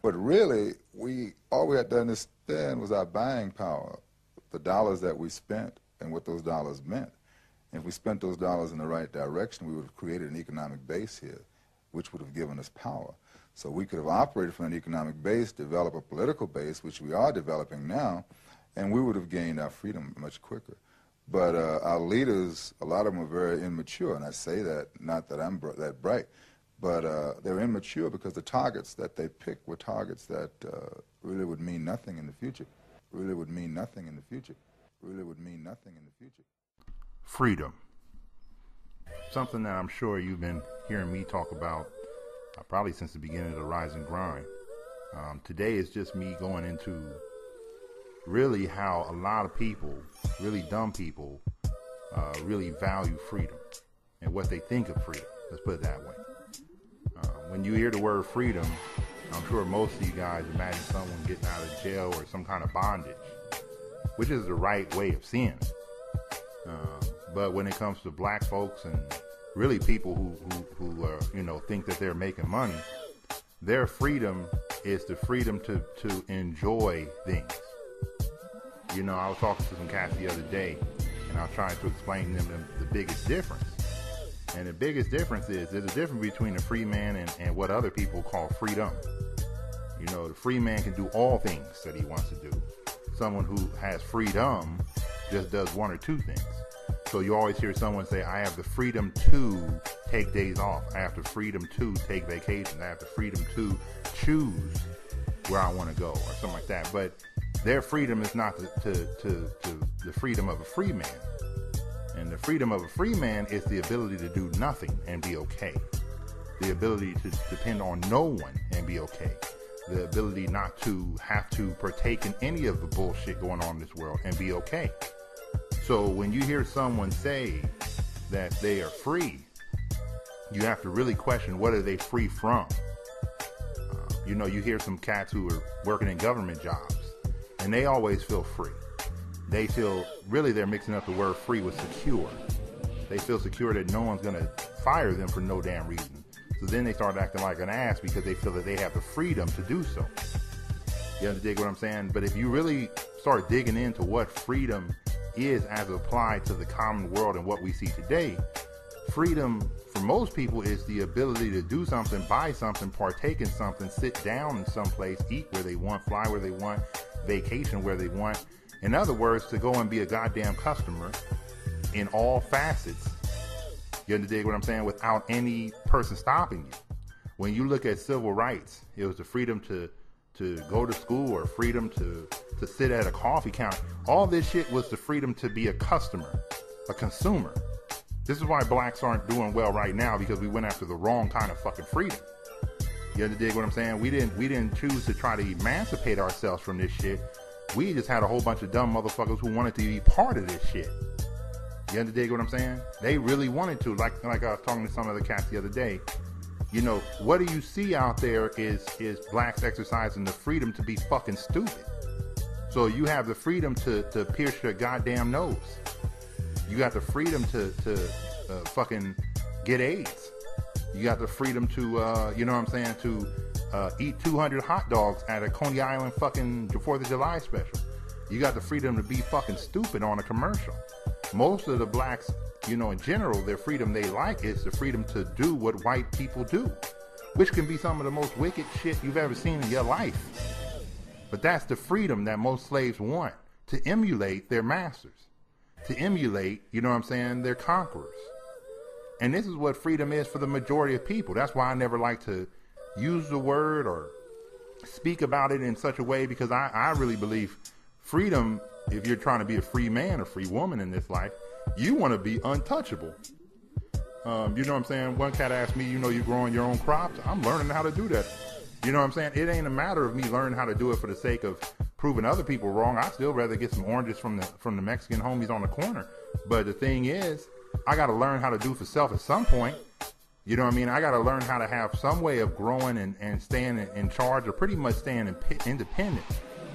But really, all we had to understand was our buying power, the dollars that we spent and what those dollars meant. And if we spent those dollars in the right direction, we would have created an economic base here, which would have given us power. So we could have operated from an economic base, develop a political base, which we are developing now, and we would have gained our freedom much quicker. But our leaders, a lot of them are very immature, and I say that, not that I'm that bright, but they're immature because the targets that they picked were targets that really would mean nothing in the future. Really would mean nothing in the future. Really would mean nothing in the future. Freedom. Something that I'm sure you've been hearing me talk about probably since the beginning of the Rise and Grind. Today is just me going into really how a lot of people, really dumb people, really value freedom and what they think of freedom. Let's put it that way. When you hear the word freedom, I'm sure most of you guys imagine someone getting out of jail or some kind of bondage, which is the right way of seeing it. But when it comes to black folks and really people who think that they're making money, their freedom is the freedom to enjoy things. You know, I was talking to some cats the other day, and I was trying to explain to them the biggest difference. And the biggest difference is there's a difference between a free man and what other people call freedom. You know, the free man can do all things that he wants to do. Someone who has freedom just does one or two things. So you always hear someone say, I have the freedom to take days off. I have the freedom to take vacations. I have the freedom to choose where I want to go or something like that. But their freedom is not the freedom of a free man. And the freedom of a free man is the ability to do nothing and be okay. The ability to depend on no one and be okay. The ability not to have to partake in any of the bullshit going on in this world and be okay. So when you hear someone say that they are free, you have to really question, what are they free from? You hear some cats who are working in government jobs, and they always feel free. They feel, really they're mixing up the word free with secure. They feel secure that no one's going to fire them for no damn reason. So then they start acting like an ass because they feel that they have the freedom to do so. You understand what I'm saying? But if you really start digging into what freedom is as applied to the common world and what we see today, freedom for most people is the ability to do something, buy something, partake in something, sit down in some place, eat where they want, fly where they want, vacation where they want. In other words, to go and be a goddamn customer in all facets. You understand what I'm saying? Without any person stopping you. When you look at civil rights, it was the freedom to go to school or freedom to sit at a coffee counter. All this shit was the freedom to be a customer, a consumer. This is why blacks aren't doing well right now, because we went after the wrong kind of fucking freedom. You understand what I'm saying? We didn't choose to try to emancipate ourselves from this shit. We just had a whole bunch of dumb motherfuckers who wanted to be part of this shit. You understand what I'm saying? They really wanted to. Like I was talking to some of the cats the other day. You know, what do you see out there is blacks exercising the freedom to be fucking stupid. So you have the freedom to pierce your goddamn nose. You got the freedom to fucking get AIDS. You got the freedom to, to eat 200 hot dogs at a Coney Island fucking 4th of July special. You got the freedom to be fucking stupid on a commercial. Most of the blacks, in general, their freedom they like is the freedom to do what white people do, which can be some of the most wicked shit you've ever seen in your life. But that's the freedom that most slaves want, to emulate their masters, to emulate, their conquerors. And this is what freedom is for the majority of people. That's why I never like to use the word or speak about it in such a way, because I really believe freedom, if you're trying to be a free man or free woman in this life, you want to be untouchable. You know what I'm saying? One cat asked me, you're growing your own crops. I'm learning how to do that. You know what I'm saying? It ain't a matter of me learning how to do it for the sake of proving other people wrong. I'd still rather get some oranges from the Mexican homies on the corner. But the thing is, I got to learn how to do for self at some point. You know what I mean? I got to learn how to have some way of growing and staying in charge, or pretty much staying independent.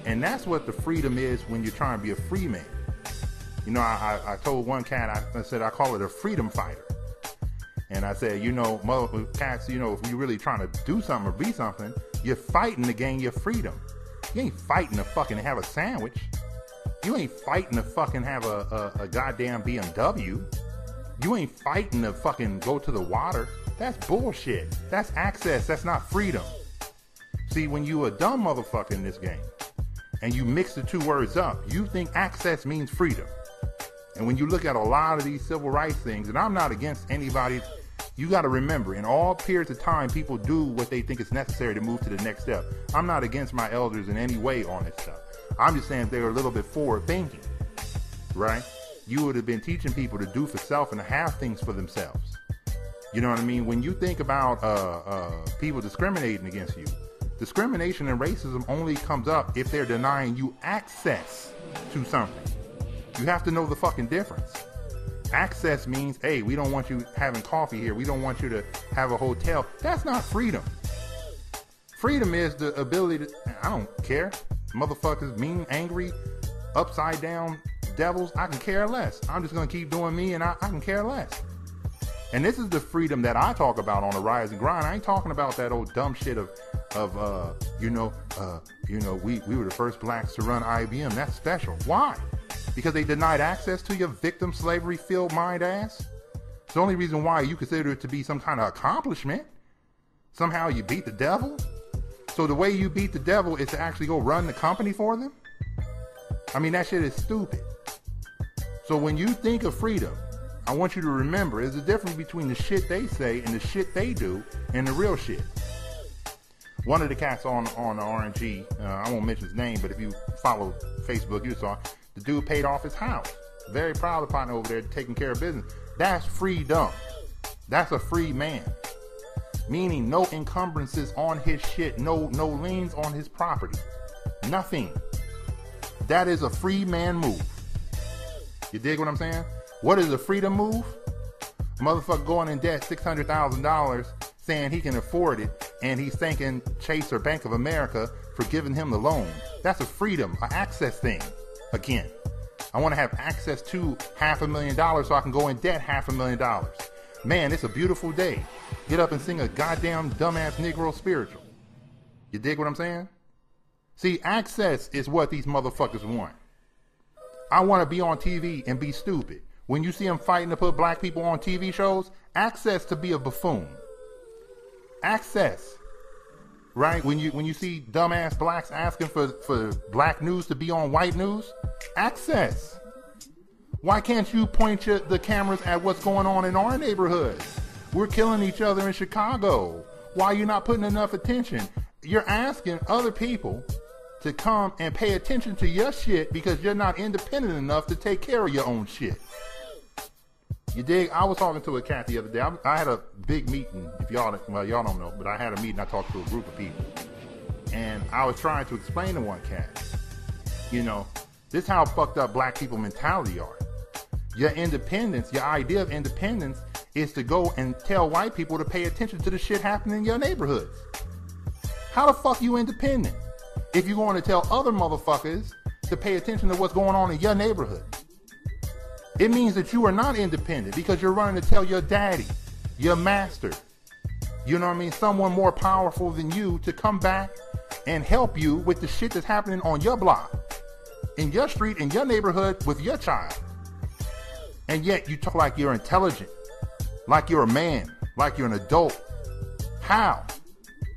And that's what the freedom is when you're trying to be a free man. I told one cat, I said, I call it a freedom fighter. And I said, cats, if you're really trying to do something or be something, You're fighting to gain your freedom. You ain't fighting to fucking have a sandwich. You ain't fighting to fucking have a goddamn BMW. You ain't fighting to fucking go to the water. That's bullshit. That's access. That's not freedom. See, when you a dumb motherfucker in this game and you mix the two words up, you think access means freedom. And when you look at a lot of these civil rights things, and I'm not against anybody, you got to remember, in all periods of time, people do what they think is necessary to move to the next step. I'm not against my elders in any way on this stuff. I'm just saying if they were a little bit forward thinking, right? You would have been teaching people to do for self and to have things for themselves. You know what I mean? When you think about people discriminating against you, discrimination and racism only comes up if they're denying you access to something. You have to know the fucking difference. Access means, hey, we don't want you having coffee here. We don't want you to have a hotel. That's not freedom. Freedom is the ability to, I don't care. Motherfuckers mean, angry, upside down devils, I can care less. I'm just going to keep doing me and I can care less. And this is the freedom that I talk about on the Rise and Grind. I ain't talking about that old dumb shit of we were the first blacks to run IBM. That's special. Why? Because they denied access to your victim slavery field mind ass? It's the only reason why you consider it to be some kind of accomplishment. Somehow you beat the devil? So the way you beat the devil is to actually go run the company for them? I mean, that shit is stupid. So when you think of freedom, I want you to remember there's a difference between the shit they say and the shit they do and the real shit. One of the cats on the RNG, I won't mention his name, but if you follow Facebook, you saw the dude paid off his house. Very proud of the partner over there taking care of business. That's freedom. That's a free man. Meaning no encumbrances on his shit, no liens on his property. Nothing. That is a free man move. You dig what I'm saying? What is a freedom move? A motherfucker going in debt $600,000 saying he can afford it, and he's thanking Chase or Bank of America for giving him the loan. That's a freedom, an access thing. Again, I want to have access to $500,000 so I can go in debt $500,000. Man, it's a beautiful day. Get up and sing a goddamn dumbass Negro spiritual. You dig what I'm saying? See, access is what these motherfuckers want. I want to be on TV and be stupid. When you see them fighting to put black people on TV shows, access to be a buffoon. Access. Right? When you see dumbass blacks asking for black news to be on white news, access. Why can't you point the cameras at what's going on in our neighborhoods? We're killing each other in Chicago. Why are you not putting enough attention? You're asking other people to come and pay attention to your shit because you're not independent enough to take care of your own shit. You dig? I was talking to a cat the other day. I had a big meeting. If y'all don't know, but I had a meeting. I talked to a group of people, and I was trying to explain to one cat, this is how fucked up black people mentality are. Your independence, your idea of independence, is to go and tell white people to pay attention to the shit happening in your neighborhoods. How the fuck you independent if you're going to tell other motherfuckers to pay attention to what's going on in your neighborhood? It means that you are not independent because you're running to tell your daddy, your master, someone more powerful than you to come back and help you with the shit that's happening on your block, in your street, in your neighborhood with your child. And yet you talk like you're intelligent, like you're a man, like you're an adult. How?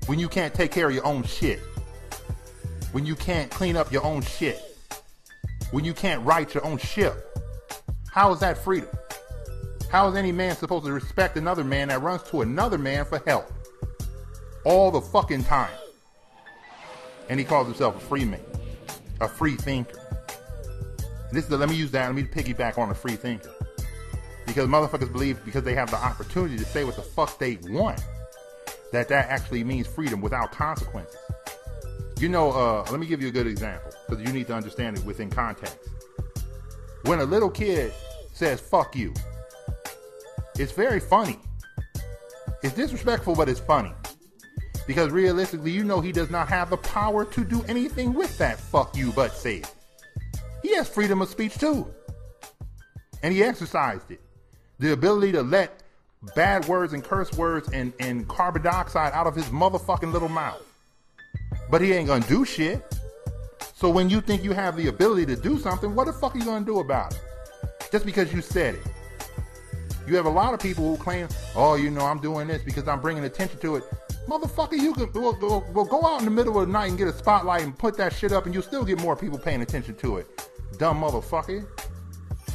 When you can't take care of your own shit. When you can't clean up your own shit. When you can't write your own ship. How is that freedom? How is any man supposed to respect another man that runs to another man for help? All the fucking time. And he calls himself a free man. A free thinker. Let me use that. Let me piggyback on a free thinker. Because motherfuckers believe because they have the opportunity to say what the fuck they want, that actually means freedom without consequences. Let me give you a good example because you need to understand it within context. When a little kid says, fuck you, it's very funny. It's disrespectful, but it's funny. Because realistically, he does not have the power to do anything with that fuck you but say it. He has freedom of speech too. And he exercised it. The ability to let bad words and curse words and carbon dioxide out of his motherfucking little mouth. but he ain't gonna do shit. So when you think you have the ability to do something, what the fuck are you gonna do about it? Just because you said it. You have a lot of people who claim, oh, you know, I'm doing this because I'm bringing attention to it. Motherfucker, you can we'll go out in the middle of the night and get a spotlight and put that shit up and you'll still get more people paying attention to it. Dumb motherfucker.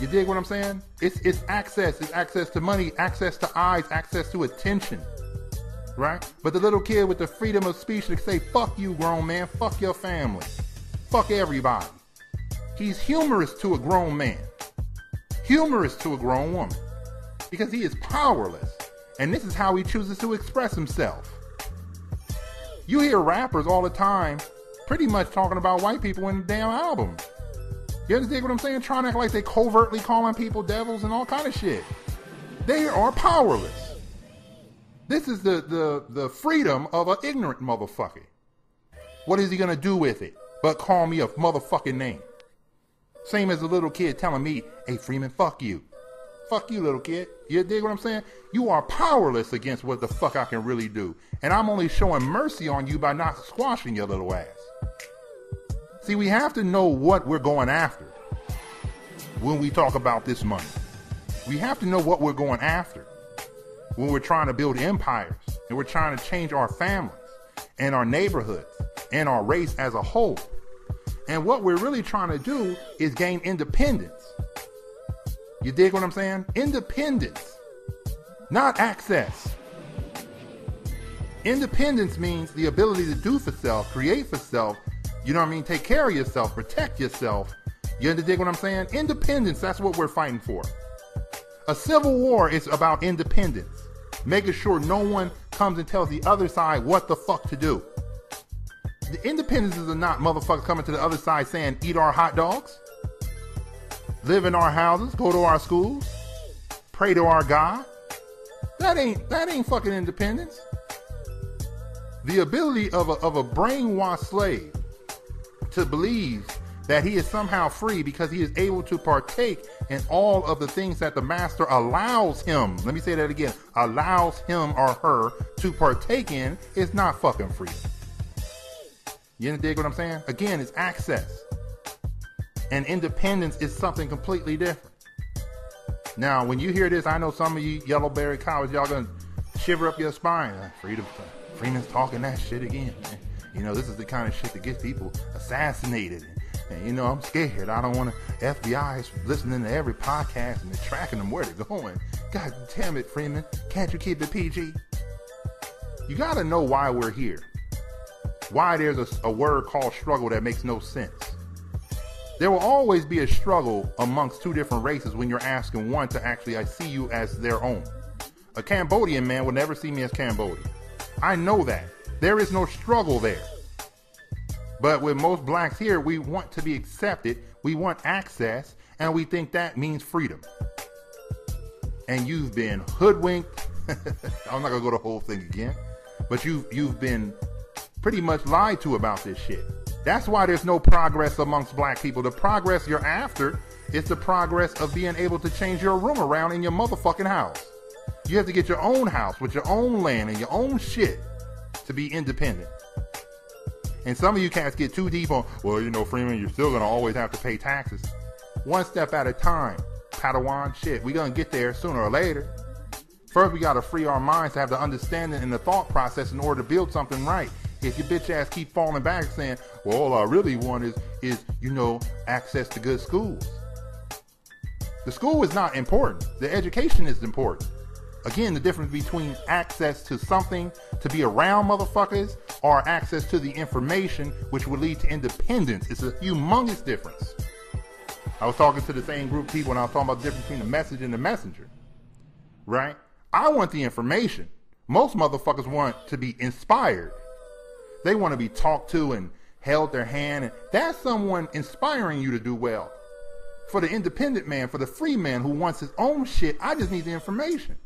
You dig what I'm saying? It's access. It's access to money, access to eyes, access to attention. Right? But the little kid with the freedom of speech to say, fuck you, grown man, fuck your family, fuck everybody. He's humorous to a grown man. Humorous to a grown woman. Because he is powerless. And this is how he chooses to express himself. You hear rappers all the time pretty much talking about white people in the damn album. You understand what I'm saying? Trying to act like they covertly calling people devils and all kind of shit. They are powerless. This is the freedom of an ignorant motherfucker. What is he going to do with it but call me a motherfucking name? Same as a little kid telling me, hey, Freeman, fuck you. Fuck you, little kid. You dig what I'm saying? You are powerless against what the fuck I can really do. And I'm only showing mercy on you by not squashing your little ass. See, we have to know what we're going after when we talk about this money. We have to know what we're going after when we're trying to build empires and we're trying to change our families and our neighborhoods and our race as a whole. And what we're really trying to do is gain independence. You dig what I'm saying? Independence, not access. Independence means the ability to do for self, create for self, you know what I mean? Take care of yourself, protect yourself. You dig what I'm saying? Independence, that's what we're fighting for. A civil war is about independence, making sure no one comes and tells the other side what the fuck to do. The independence is not motherfuckers coming to the other side saying, eat our hot dogs, live in our houses, go to our schools, pray to our God. That ain't fucking independence. The ability of a brainwashed slave to believe that he is somehow free because he is able to partake in all of the things that the master allows him, let me say that again, allows him or her to partake in is not fucking freedom. You dig what I'm saying? Again, it's access. And independence is something completely different. Now, when you hear this, I know some of you Yellowberry cowards, y'all gonna shiver up your spine. Freeman's talking that shit again, man. You know, this is the kind of shit that gets people assassinated. And you know, I'm scared. I don't want to. FBI is listening to every podcast and they're tracking them where they're going. God damn it, Freeman. Can't you keep it PG? You gotta know why we're here. Why there's a word called struggle that makes no sense. There will always be a struggle amongst two different races when you're asking one to actually see you as their own. A Cambodian man will never see me as Cambodian. I know that. There is no struggle there. But with most blacks here, we want to be accepted, we want access, and we think that means freedom. And you've been hoodwinked. I'm not gonna go the whole thing again, but you've been pretty much lied to about this shit. That's why there's no progress amongst black people. The progress you're after is the progress of being able to change your room around in your motherfucking house. You have to get your own house with your own land and your own shit to be independent. And some of you cats get too deep on, well, you know, Freeman, you're still going to always have to pay taxes. One step at a time. Padawan, shit. We're going to get there sooner or later. First, we got to free our minds to have the understanding and the thought process in order to build something right. If your bitch ass keep falling back saying, well, all I really want is, you know, access to good schools. The school is not important. The education is important. Again, the difference between access to something to be around motherfuckers or access to the information which would lead to independence. It's a humongous difference. I was talking to the same group of people and I was talking about the difference between the message and the messenger. Right? I want the information. Most motherfuckers want to be inspired. They want to be talked to and held their hand. And that's someone inspiring you to do well. For the independent man, for the free man who wants his own shit, I just need the information.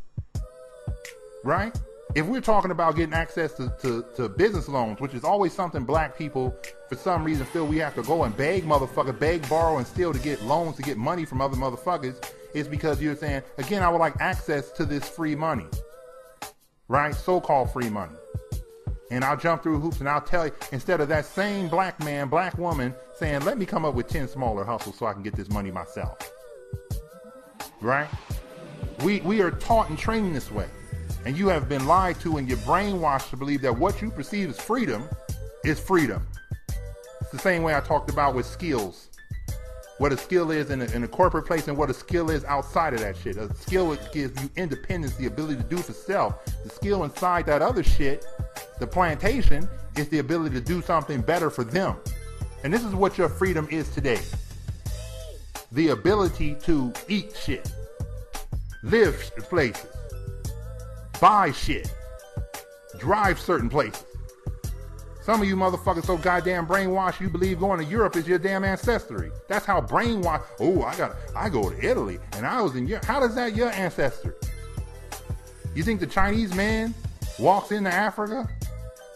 Right? If we're talking about getting access to business loans, which is always something black people, for some reason, feel we have to go and beg, borrow, and steal to get loans, to get money from other motherfuckers, is because you're saying, again, I would like access to this free money. Right? So-called free money. And I'll jump through hoops and I'll tell you, instead of that same black man, black woman saying, let me come up with 10 smaller hustles so I can get this money myself. Right? We are taught and trained this way. And you have been lied to and you're brainwashed to believe that what you perceive as freedom is freedom. It's the same way I talked about with skills. What a skill is in a corporate place and what a skill is outside of that shit. A skill gives you independence, the ability to do for self. The skill inside that other shit, the plantation, is the ability to do something better for them. And this is what your freedom is today. The ability to eat shit, live places, buy shit, drive certain places. Some of you motherfuckers so goddamn brainwashed you believe going to Europe is your damn ancestry. That's how brainwashed. Oh, I go to Italy and I was in Europe. How does that your ancestry? You think the Chinese man walks into Africa?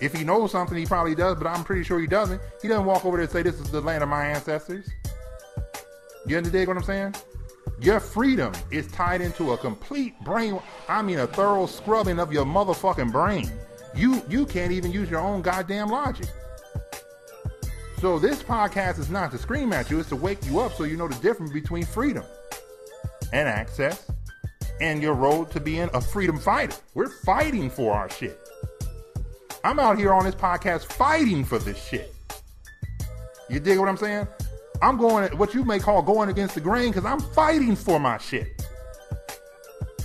If he knows something, he probably does, but I'm pretty sure he doesn't. He doesn't walk over there and say, this is the land of my ancestors. You understand what I'm saying? Your freedom is tied into a complete a thorough scrubbing of your motherfucking brain. You can't even use your own goddamn logic. So this podcast is not to scream at you, it's to wake you up so you know the difference between freedom and access and your road to being a freedom fighter. We're fighting for our shit. I'm out here on this podcast fighting for this shit. You dig what I'm saying? I'm going, what you may call going against the grain, because I'm fighting for my shit.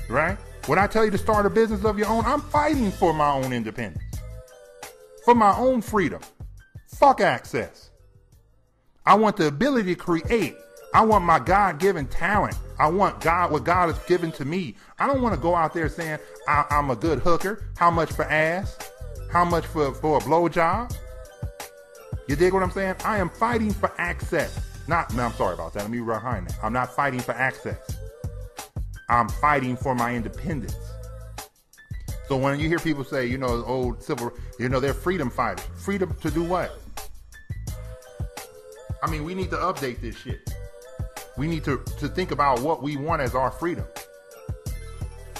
Right? When I tell you to start a business of your own, I'm fighting for my own independence. For my own freedom. Fuck access. I want the ability to create. I want my God-given talent. I want what God has given to me. I don't want to go out there saying, I'm a good hooker. How much for ass? How much for a blowjob? You dig what I'm saying? I am fighting for access. I'm sorry about that. Let me rewind that. I'm not fighting for access. I'm fighting for my independence. So when you hear people say, old civil, they're freedom fighters. Freedom to do what? I mean, we need to update this shit. We need to think about what we want as our freedom.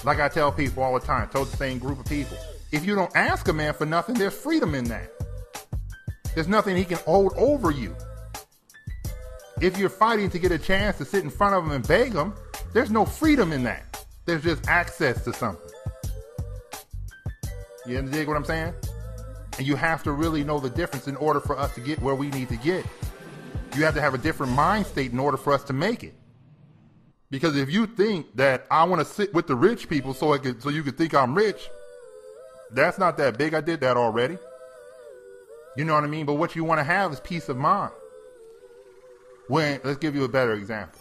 Like I tell people all the time, told the same group of people, if you don't ask a man for nothing, there's freedom in that. There's nothing he can hold over you. If you're fighting to get a chance to sit in front of him and beg him, there's no freedom in that. There's just access to something. You dig what I'm saying? And you have to really know the difference in order for us to get where we need to get. You have to have a different mind state in order for us to make it. Because if you think that I want to sit with the rich people so you can think I'm rich, that's not that big. I did that already. You know what I mean? But what you want to have is peace of mind. Let's give you a better example.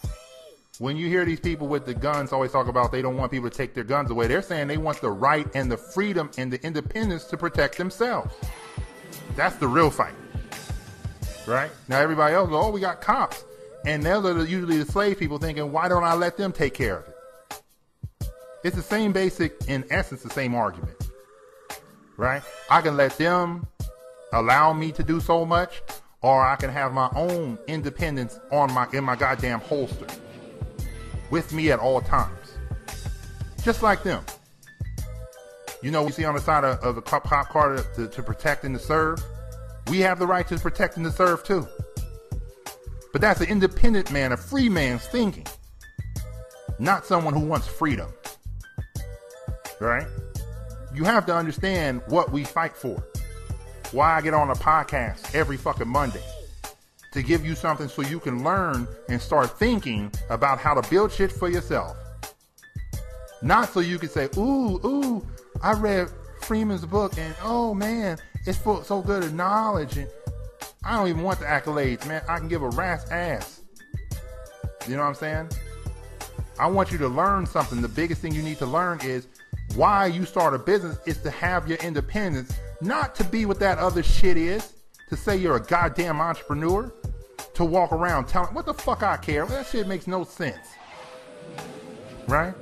When you hear these people with the guns always talk about they don't want people to take their guns away, they're saying they want the right and the freedom and the independence to protect themselves. That's the real fight. Right? Now everybody else, we got cops. And those are usually the slave people thinking, why don't I let them take care of it? It's the same basic, in essence, the same argument. Right? I can let them allow me to do so much, or I can have my own independence in my goddamn holster with me at all times. Just like them. We see on the side of the cop car to protect and to serve. We have the right to protect and to serve too. But that's an independent man, a free man's thinking. Not someone who wants freedom. Right? You have to understand what we fight for. Why I get on a podcast every fucking Monday. To give you something so you can learn and start thinking about how to build shit for yourself. Not so you can say, ooh, I read Freeman's book and oh man, it's full so good of knowledge and I don't even want the accolades, man. I can give a rat's ass. You know what I'm saying? I want you to learn something. The biggest thing you need to learn is why you start a business is to have your independence, not to be what that other shit is, to say you're a goddamn entrepreneur, to walk around telling, what the fuck I care? That shit makes no sense. Right?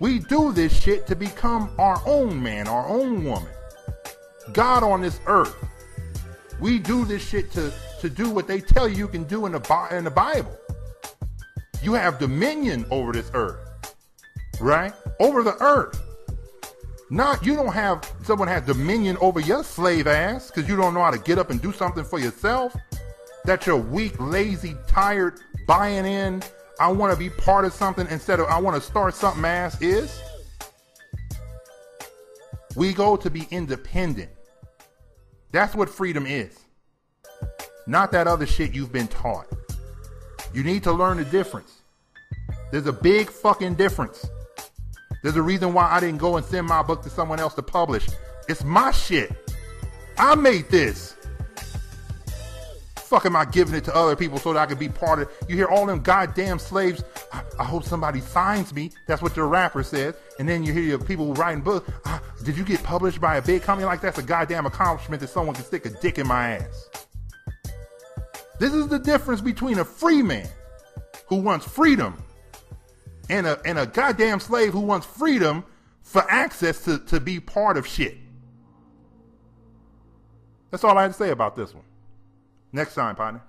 We do this shit to become our own man, our own woman. God on this earth. We do this shit to do what they tell you can do in the Bible. You have dominion over this earth. Right? Over the earth. Not, you don't have, someone has dominion over your slave ass because you don't know how to get up and do something for yourself. That you're weak, lazy, tired, buying in, I want to be part of something instead of I want to start something ass is. We go to be independent. That's what freedom is. Not that other shit you've been taught. You need to learn the difference. There's a big fucking difference. There's a reason why I didn't go and send my book to someone else to publish. It's my shit. I made this. Fuck am I giving it to other people so that I can be part of it? You hear all them goddamn slaves, I hope somebody signs me. That's what your rapper says. And then you hear your people who writing books, did you get published by a big company? Like that's a goddamn accomplishment that someone can stick a dick in my ass. This is the difference between a free man who wants freedom and a goddamn slave who wants freedom for access to be part of shit. That's all I had to say about this one. Next time, partner.